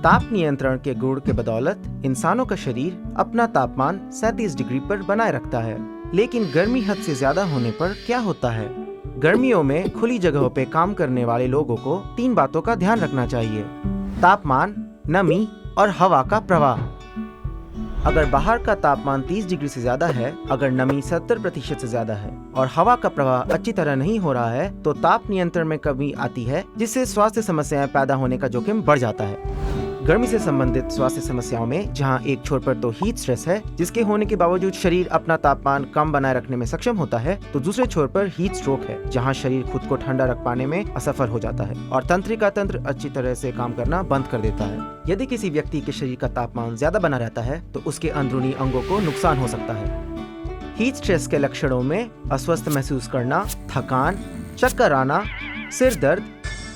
ताप नियंत्रण के गुण के बदौलत इंसानों का शरीर अपना तापमान 37 डिग्री पर बनाए रखता है। लेकिन गर्मी हद से ज्यादा होने पर क्या होता है? गर्मियों में खुली जगहों पे काम करने वाले लोगों को 3 बातों का ध्यान रखना चाहिए: तापमान, नमी और हवा का प्रवाह। अगर बाहर का तापमान 30 डिग्री से ज्यादा है, अगर नमी 70% से ज्यादा है और हवा का प्रवाह अच्छी तरह नहीं हो रहा है तो ताप नियंत्रण में कमी आती है, जिससे स्वास्थ्य समस्याएं पैदा होने का जोखिम बढ़ जाता है। गर्मी से संबंधित स्वास्थ्य समस्याओं में जहां एक छोर पर तो हीट स्ट्रेस है, जिसके होने के बावजूद शरीर अपना तापमान कम बनाए रखने में सक्षम होता है, तो दूसरे छोर पर हीट स्ट्रोक है, जहां शरीर खुद को ठंडा रख पाने में असफल हो जाता है और तंत्रिका तंत्र अच्छी तरह से काम करना बंद कर देता है। यदि किसी व्यक्ति के शरीर का तापमान ज्यादा बना रहता है तो उसके अंदरूनी अंगों को नुकसान हो सकता है। हीट स्ट्रेस के लक्षणों में अस्वस्थ महसूस करना, थकान, चक्कर आना, सिर दर्द,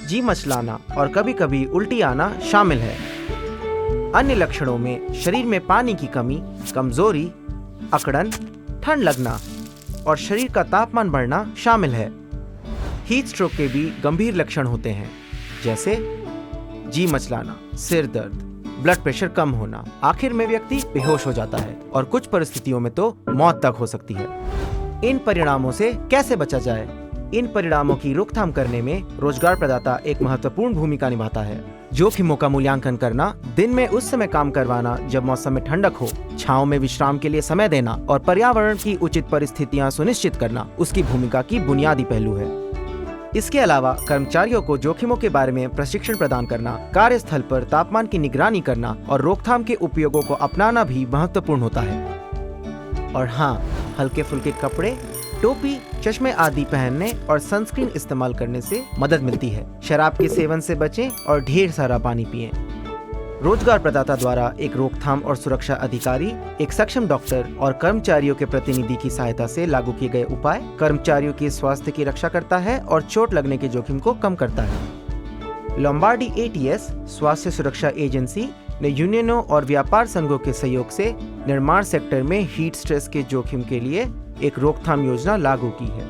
जी मचलाना और कभी कभी उल्टी आना शामिल है। अन्य लक्षणों में शरीर में पानी की कमी, कमजोरी, अकड़न, ठंड लगना और शरीर का तापमान बढ़ना शामिल है। हीट स्ट्रोक के भी गंभीर लक्षण होते हैं, जैसे जी मचलाना, सिर दर्द, ब्लड प्रेशर कम होना, आखिर में व्यक्ति बेहोश हो जाता है और कुछ परिस्थितियों में तो मौत तक हो सकती है। इन परिणामों से कैसे बचा जाए? इन परिणामों की रोकथाम करने में रोजगार प्रदाता एक महत्वपूर्ण भूमिका निभाता है। जोखिमों का मूल्यांकन करना, दिन में उस समय काम करवाना जब मौसम में ठंडक हो, छांव में विश्राम के लिए समय देना और पर्यावरण की उचित परिस्थितियां सुनिश्चित करना उसकी भूमिका की बुनियादी पहलू है। इसके अलावा कर्मचारियों को जोखिमों के बारे में प्रशिक्षण प्रदान करना, कार्यस्थल पर तापमान की निगरानी करना और रोकथाम के उपयोगों को अपनाना भी महत्वपूर्ण होता है। और हाँ, हल्के फुल्के कपड़े, टोपी, चश्मे आदि पहनने और सनस्क्रीन इस्तेमाल करने से मदद मिलती है। शराब के सेवन से बचें और ढेर सारा पानी पिएं। रोजगार प्रदाता द्वारा एक रोकथाम और सुरक्षा अधिकारी, एक सक्षम डॉक्टर और कर्मचारियों के प्रतिनिधि की सहायता से लागू किए गए उपाय कर्मचारियों के स्वास्थ्य की रक्षा करता है और चोट लगने के जोखिम को कम करता है। लोम्बार्डी ATS स्वास्थ्य सुरक्षा एजेंसी ने यूनियनों और व्यापार संघों के सहयोग से निर्माण सेक्टर में हीट स्ट्रेस के जोखिम के लिए एक रोकथाम योजना लागू की है।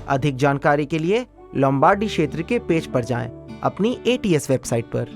अधिक जानकारी के लिए लोम्बार्डी क्षेत्र के पेज पर जाएं, अपनी ATS वेबसाइट पर।